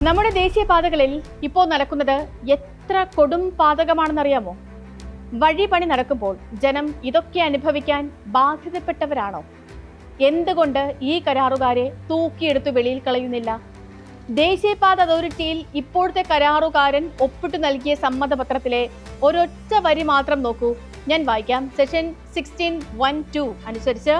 നമ്മുടെ ദേശീയപാതകളിൽ ഇപ്പോൾ നടക്കുന്നത് എത്ര കൊടും പാതകമാണെന്നറിയാമോ? വഴിപണി നടക്കുമ്പോൾ ജനം ഇതൊക്കെ അനുഭവിക്കാൻ ബാധ്യതപ്പെട്ടവരാണോ? എന്തുകൊണ്ട് ഈ കരാറുകാരെ തൂക്കിയെടുത്തു വെളിയിൽ കളയുന്നില്ല? ദേശീയപാത അതോറിറ്റിയിൽ ഇപ്പോഴത്തെ കരാറുകാരൻ ഒപ്പിട്ടു നൽകിയ സമ്മതപത്രത്തിലെ ഒരൊറ്റ വരി മാത്രം നോക്കൂ. ഞാൻ വായിക്കാം. സെക്ഷൻ 16(1)(2) അനുസരിച്ച്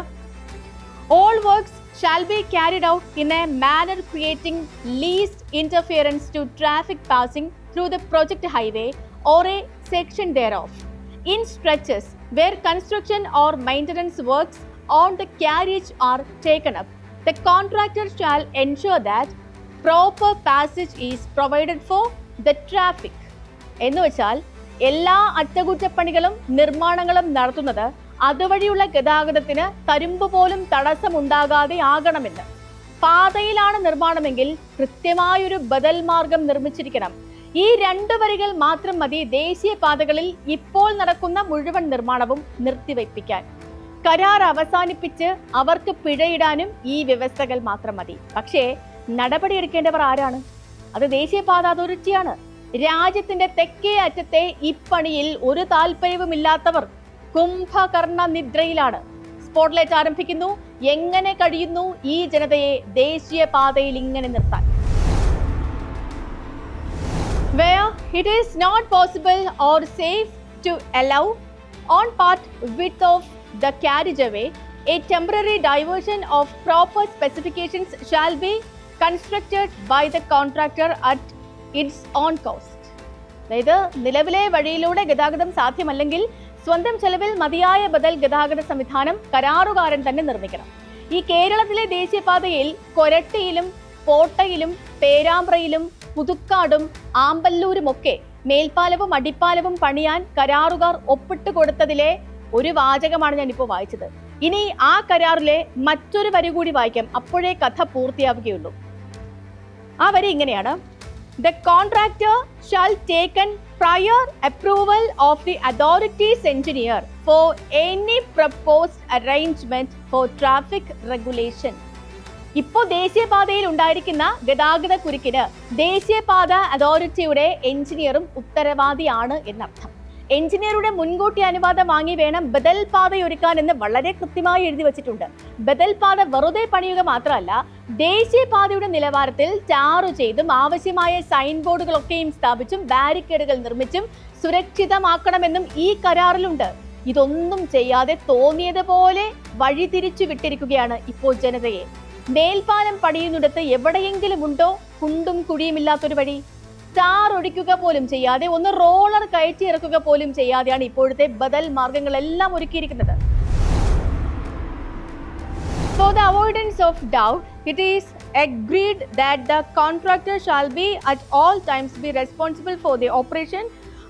all works shall be carried out in a manner creating least interference to traffic passing through the project highway or a section thereof in stretches where construction or maintenance works on the carriage are taken up. The contractor shall ensure that proper passage is provided for the traffic. എന്ന് വെച്ചാൽ എല്ലാ അറ്റകുറ്റപ്പണികളും നിർമ്മാണങ്ങളും നടത്തുന്നത് അതുവഴിയുള്ള ഗതാഗതത്തിന് തരുമ്പ് പോലും തടസ്സമുണ്ടാകാതെ ആകണമെന്ന്. പാതയിലാണ് നിർമ്മാണമെങ്കിൽ കൃത്യമായൊരു ബദൽ മാർഗം നിർമ്മിച്ചിരിക്കണം. ഈ 2 വരികൾ മാത്രം മതി ദേശീയപാതകളിൽ ഇപ്പോൾ നടക്കുന്ന മുഴുവൻ നിർമ്മാണവും നിർത്തിവയ്പ്പിക്കാൻ. കരാർ അവസാനിപ്പിച്ച് അവർക്ക് പിഴയിടാനും ഈ വ്യവസ്ഥകൾ മാത്രം മതി. പക്ഷേ നടപടിയെടുക്കേണ്ടവർ ആരാണ്? അത് ദേശീയപാത അതോറിറ്റിയാണ്. രാജ്യത്തിന്റെ തെക്കേ അറ്റത്തെ ഇപ്പണിയിൽ ഒരു താല്പര്യവുമില്ലാത്തവർ കുംഭകർണ നിദ്രയിലാണ്. സ്പോട്ട്ലൈറ്റ് ആരംഭിക്കുന്നു. എങ്ങനെ കഴിയുന്നു ഈ ജനതയെ ദേശീയപാതയിൽ ഇങ്ങനെ നിർത്താൻ? Where it is not possible or safe to allow on part width of the carriageway, a temporary diversion of proper specifications shall be constructed by the contractor at its own cost. അതായത് നിലവിലെ വഴിയിലൂടെ ഗതാഗതം സാധ്യമല്ലെങ്കിൽ സ്വന്തം ചെലവിൽ മതിയായ ബദൽ ഗതാഗത സംവിധാനം കരാറുകാരൻ തന്നെ നിർമ്മിക്കണം. ഈ കേരളത്തിലെ ദേശീയപാതയിൽ കൊരട്ടിയിലും കോട്ടയിലും പേരാമ്പ്രയിലും പുതുക്കാടും ആമ്പല്ലൂരും ഒക്കെ മേൽപ്പാലവും അടിപ്പാലവും പണിയാൻ കരാറുകാർ ഒപ്പിട്ട് കൊടുത്തതിലെ ഒരു വാചകമാണ് ഞാനിപ്പോൾ വായിച്ചത്. ഇനി ആ കരാറിലെ മറ്റൊരു വരി കൂടി വായിക്കാം, അപ്പോഴേ കഥ പൂർത്തിയാവുകയുള്ളൂ. ആ വരി ഇങ്ങനെയാണ്: The contractor shall take prior approval of the authority's engineer for any proposed arrangement for traffic regulation. ഇപ്പോൾ ദേശീയപാതയിൽ ഉണ്ടായിരിക്കുന്ന ഗതാഗത കുരുക്കിന് ദേശീയപാത അതോറിറ്റിയുടെ എഞ്ചിനീയറും ഉത്തരവാദിയാണ് എന്നർത്ഥം. എഞ്ചിനീയറുടെ മുൻകൂട്ടി അനുവാദം വാങ്ങി വേണം ബദൽ പാതയൊരുക്കാൻ എന്ന് വളരെ കൃത്യമായി എഴുതി വച്ചിട്ടുണ്ട്. ബദൽ പാത വെറുതെ പണിയുക മാത്രമല്ല, ദേശീയപാതയുടെ നിലവാരത്തിൽ ടാറ് ചെയ്തും ആവശ്യമായ സൈൻ ബോർഡുകളൊക്കെയും സ്ഥാപിച്ചും ബാരിക്കേഡുകൾ നിർമ്മിച്ചും സുരക്ഷിതമാക്കണമെന്നും ഈ കരാറിലുണ്ട്. ഇതൊന്നും ചെയ്യാതെ തോന്നിയതുപോലെ വഴിതിരിച്ചു വിട്ടിരിക്കുകയാണ് ഇപ്പോൾ ജനതയെ. മേൽപ്പാലം പണിയുന്നിടത്ത് എവിടെയെങ്കിലും ഉണ്ടോ കുണ്ടും കുഴിയുമില്ലാത്തൊരു വഴി? ടാർ ഒഴിക്കുക പോലും ചെയ്യാതെ, ഒന്ന് റോളർ കയറ്റി ഇറക്കുക പോലും ചെയ്യാതെയാണ് ഇപ്പോഴത്തെ ബദൽ മാർഗങ്ങളെല്ലാം ഒരുക്കിയിരിക്കുന്നത്. For the avoidance of doubt, it is agreed that the contractor shall be at all times be responsible for the operation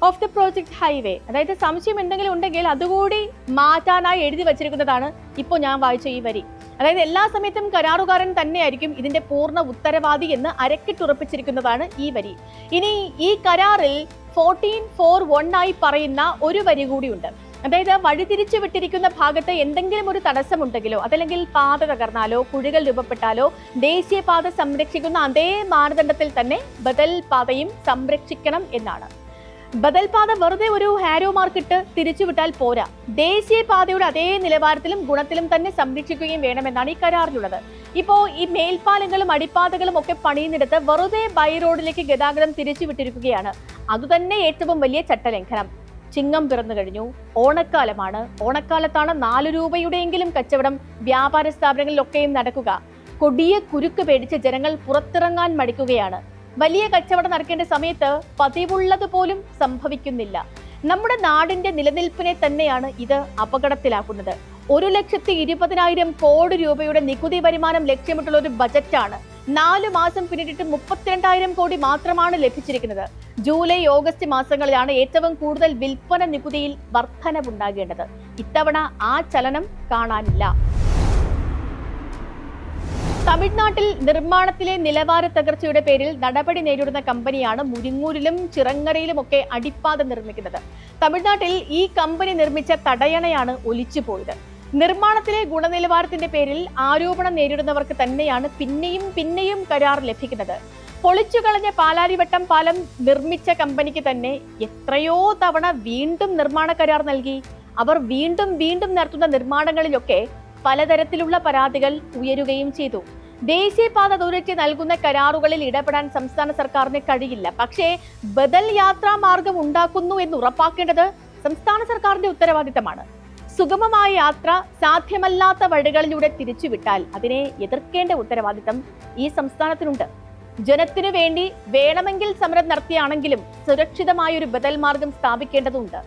of the project highway. അതായത് സംശയം എന്തെങ്കിലും ഉണ്ടെങ്കിൽ അതുകൂടി മാറ്റാനായി എഴുതി വച്ചിരിക്കുന്നതാണ് ഇപ്പോൾ ഞാൻ വായിച്ച ഈ വരി. അതായത് എല്ലാ സമയത്തും കരാറുകാരൻ തന്നെയായിരിക്കും ഇതിന്റെ പൂർണ്ണ ഉത്തരവാദി എന്ന് അരക്കിട്ടുറപ്പിച്ചിരിക്കുന്നതാണ് ഈ വരി. ഇനി ഈ കരാറിൽ 14(4)(1) പറയുന്ന ഒരു വരി കൂടിയുണ്ട്. അതായത് വഴിതിരിച്ചു വിട്ടിരിക്കുന്ന ഭാഗത്ത് എന്തെങ്കിലും ഒരു തടസ്സമുണ്ടെങ്കിലോ അതല്ലെങ്കിൽ പാത തകർന്നാലോ കുഴികൾ രൂപപ്പെട്ടാലോ ദേശീയപാത സംരക്ഷിക്കുന്ന അതേ മാനദണ്ഡത്തിൽ തന്നെ ബദൽ പാതയും സംരക്ഷിക്കണം എന്നാണ്. ബദൽ പാത വെറുതെ ഒരു ഹാരോ മാർക്കിട്ട് തിരിച്ചുവിട്ടാൽ പോരാ, ദേശീയപാതയുടെ അതേ നിലവാരത്തിലും ഗുണത്തിലും തന്നെ സംരക്ഷിക്കുകയും വേണമെന്നാണ് ഈ കരാറിലുള്ളത്. ഇപ്പോൾ ഈ മേൽപ്പാലങ്ങളും അടിപ്പാതകളും ഒക്കെ പണിയുന്നിടത്ത് വെറുതെ ബൈ റോഡിലേക്ക് ഗതാഗതം തിരിച്ചുവിട്ടിരിക്കുകയാണ്. അതുതന്നെ ഏറ്റവും വലിയ ചട്ടലംഘനം. ചിങ്ങം പിറന്നു കഴിഞ്ഞു, ഓണക്കാലമാണ്. ഓണക്കാലത്താണ് 4 രൂപയുടെയെങ്കിലും കച്ചവടം വ്യാപാര സ്ഥാപനങ്ങളിലൊക്കെയും നടക്കുക. കൊടിയ കുരുക്ക് പേടിച്ച് ജനങ്ങൾ പുറത്തിറങ്ങാൻ മടിക്കുകയാണ്. വലിയ കച്ചവടം നടക്കേണ്ട സമയത്ത് പതിവുള്ളത് പോലും സംഭവിക്കുന്നില്ല. നമ്മുടെ നാടിന്റെ നിലനിൽപ്പിനെ തന്നെയാണ് ഇത് അപകടത്തിലാക്കുന്നത്. 1,20,000 കോടി രൂപയുടെ നികുതി വരുമാനം ലക്ഷ്യമിട്ടുള്ള ഒരു ബജറ്റാണ്. 4 മാസം പിന്നിട്ടിട്ട് 32,000 കോടി മാത്രമാണ് ലഭിച്ചിരിക്കുന്നത്. ജൂലൈ ഓഗസ്റ്റ് മാസങ്ങളിലാണ് ഏറ്റവും കൂടുതൽ വിൽപ്പന നികുതിയിൽ വർധനവുണ്ടാകേണ്ടത്. ഇത്തവണ ആ ചലനം കാണാനില്ല. തമിഴ്നാട്ടിൽ നിർമ്മാണത്തിലെ നിലവാര തകർച്ചയുടെ പേരിൽ നടപടി നേരിടുന്ന കമ്പനിയാണ് മുരിങ്ങൂരിലും ചിറങ്ങരയിലുമൊക്കെ അടിപ്പാത നിർമ്മിക്കുന്നത്. തമിഴ്നാട്ടിൽ ഈ കമ്പനി നിർമ്മിച്ച തടയണയാണ് ഒലിച്ചുപോയത്. നിർമ്മാണത്തിലെ ഗുണനിലവാരത്തിന്റെ പേരിൽ ആരോപണം നേരിടുന്നവർക്ക് തന്നെയാണ് പിന്നെയും കരാർ ലഭിക്കുന്നത്. പൊളിച്ചുകളഞ്ഞ പാലാരിവട്ടം പാലം നിർമ്മിച്ച കമ്പനിക്ക് തന്നെ എത്രയോ തവണ വീണ്ടും നിർമ്മാണ കരാർ നൽകി. അവർ വീണ്ടും വീണ്ടും നടത്തുന്ന നിർമ്മാണങ്ങളിലൊക്കെ പലതരത്തിലുള്ള പരാതികൾ ഉയരുകയും ചെയ്തു. ദേശീയപാത അതോറിറ്റി നൽകുന്ന കരാറുകളിൽ ഇടപെടാൻ സംസ്ഥാന സർക്കാരിന് കഴിയില്ല. പക്ഷേ ബദൽ യാത്രാ മാർഗം ഉണ്ടാക്കുന്നു എന്ന് ഉറപ്പാക്കേണ്ടത് സംസ്ഥാന സർക്കാരിന്റെ ഉത്തരവാദിത്തമാണ്. സുഗമമായ യാത്ര സാധ്യമല്ലാത്ത വഴികളിലൂടെ തിരിച്ചുവിട്ടാൽ അതിനെ എതിർക്കേണ്ട ഉത്തരവാദിത്തം ഈ സംസ്ഥാനത്തിനുണ്ട്. ജനത്തിനു വേണ്ടി വേണമെങ്കിൽ സമരം നടത്തിയാണെങ്കിലും സുരക്ഷിതമായ ഒരു ബദൽ മാർഗം സ്ഥാപിക്കേണ്ടതുണ്ട്.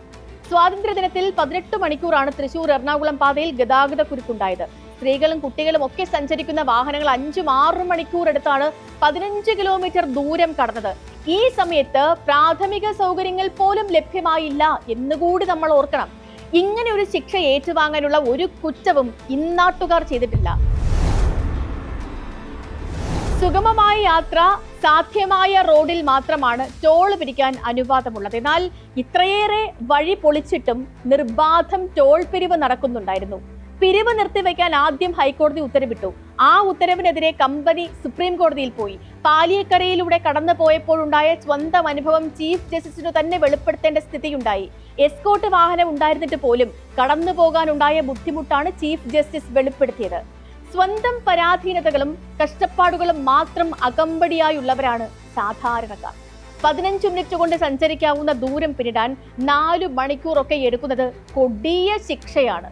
സ്വാതന്ത്ര്യദിനത്തിൽ 18 മണിക്കൂറാണ് തൃശൂർ എറണാകുളം പാതയിൽ ഗതാഗത കുരുക്കുണ്ടായത്. സ്ത്രീകളും കുട്ടികളും ഒക്കെ സഞ്ചരിക്കുന്ന വാഹനങ്ങൾ 5-6 മണിക്കൂർ എടുത്താണ് 15 കിലോമീറ്റർ ദൂരം കടന്നത്. ഈ സമയത്ത് പ്രാഥമിക സൗകര്യങ്ങൾ പോലും ലഭ്യമായില്ല എന്നുകൂടി നമ്മൾ ഓർക്കണം. ഇങ്ങനെ ഒരു ശിക്ഷ ഏറ്റുവാങ്ങാനുള്ള ഒരു കുറ്റവും ഇന്നാട്ടുകാർ ചെയ്തിട്ടില്ല. സുഗമമായ യാത്ര സാധ്യമായ റോഡിൽ മാത്രമാണ് ടോൾ പിരിക്കാൻ അനുവാദമുള്ളത്. എന്നാൽ ഇത്രയേറെ വഴി പൊളിച്ചിട്ടും നിർബാധം ടോൾ പിരിവ് നടക്കുന്നുണ്ടായിരുന്നു. പിരിവ് നിർത്തിവെക്കാൻ ആദ്യം ഹൈക്കോടതി ഉത്തരവിട്ടു. ആ ഉത്തരവിനെതിരെ കമ്പനി സുപ്രീം കോടതിയിൽ പോയി. പാലിയക്കരയിലൂടെ കടന്നു പോയപ്പോഴുണ്ടായ സ്വന്തം അനുഭവം ചീഫ് ജസ്റ്റിസിനു തന്നെ വെളിപ്പെടുത്തേണ്ട സ്ഥിതിയുണ്ടായി. എസ്കോർട്ട് വാഹനം ഉണ്ടായിരുന്നിട്ട് പോലും കടന്നു പോകാനുണ്ടായ ബുദ്ധിമുട്ടാണ് ചീഫ് ജസ്റ്റിസ് വെളിപ്പെടുത്തിയത്. സ്വന്തം പരാധീനതകളും കഷ്ടപ്പാടുകളും മാത്രം അകമ്പടിയായുള്ളവരാണ് സാധാരണക്കാർ. 15 മിനിറ്റ് കൊണ്ട് സഞ്ചരിക്കാവുന്ന ദൂരം പിന്നിടാൻ 4 മണിക്കൂറൊക്കെ എടുക്കുന്നത് കൊടിയ ശിക്ഷയാണ്.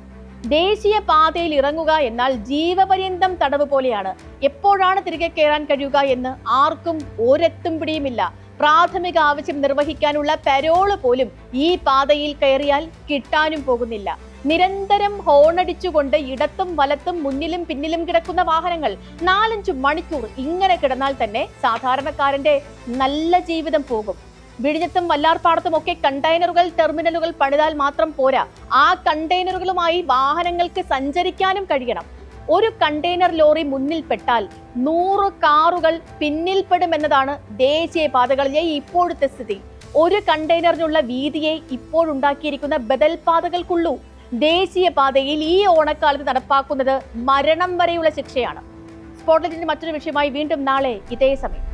ദേശീയ പാതയിൽ ഇറങ്ങുക എന്നാൽ ജീവപര്യന്തം തടവ് പോലെയാണ്. എപ്പോഴാണ് തിരികെ കയറാൻ കഴിയുക എന്ന് ആർക്കും ഒരെത്തും പിടിയുമില്ല. പ്രാഥമിക ആവശ്യം നിർവഹിക്കാനുള്ള പരോള് പോലും ഈ പാതയിൽ കയറിയാൽ കിട്ടാനും പോകുന്നില്ല. നിരന്തരം ഹോണടിച്ചുകൊണ്ട് ഇടത്തും വലത്തും മുന്നിലും പിന്നിലും കിടക്കുന്ന വാഹനങ്ങൾ 4-5 മണിക്കൂർ ഇങ്ങനെ കിടന്നാൽ തന്നെ സാധാരണക്കാരന്റെ നല്ല ജീവിതം പോകും. വിഴിഞ്ഞത്തും വല്ലാർപാടത്തും ഒക്കെ കണ്ടെയ്നറുകൾ ടെർമിനലുകൾ പണിതാൽ മാത്രം പോരാ, ആ കണ്ടെയ്നറുകളുമായി വാഹനങ്ങൾക്ക് സഞ്ചരിക്കാനും കഴിയണം. ഒരു കണ്ടെയ്നർ ലോറി മുന്നിൽപ്പെട്ടാൽ 100 കാറുകൾ പിന്നിൽപ്പെടുമെന്നതാണ് ദേശീയപാതകളിലെ ഇപ്പോഴത്തെ സ്ഥിതി. ഒരു കണ്ടെയ്നറിനുള്ള വീതിയെ ഇപ്പോഴുണ്ടാക്കിയിരിക്കുന്ന ബദൽ പാതകൾക്കുള്ളൂ. ദേശീയപാതയിൽ ഈ ഓണക്കാലത്ത് നടപ്പാക്കുന്നത് മരണം വരെയുള്ള ശിക്ഷയാണ്. സ്പോട്ട്ലൈറ്റിന്റെ മറ്റൊരു വിഷയമായി വീണ്ടും നാളെ ഇതേ സമയം.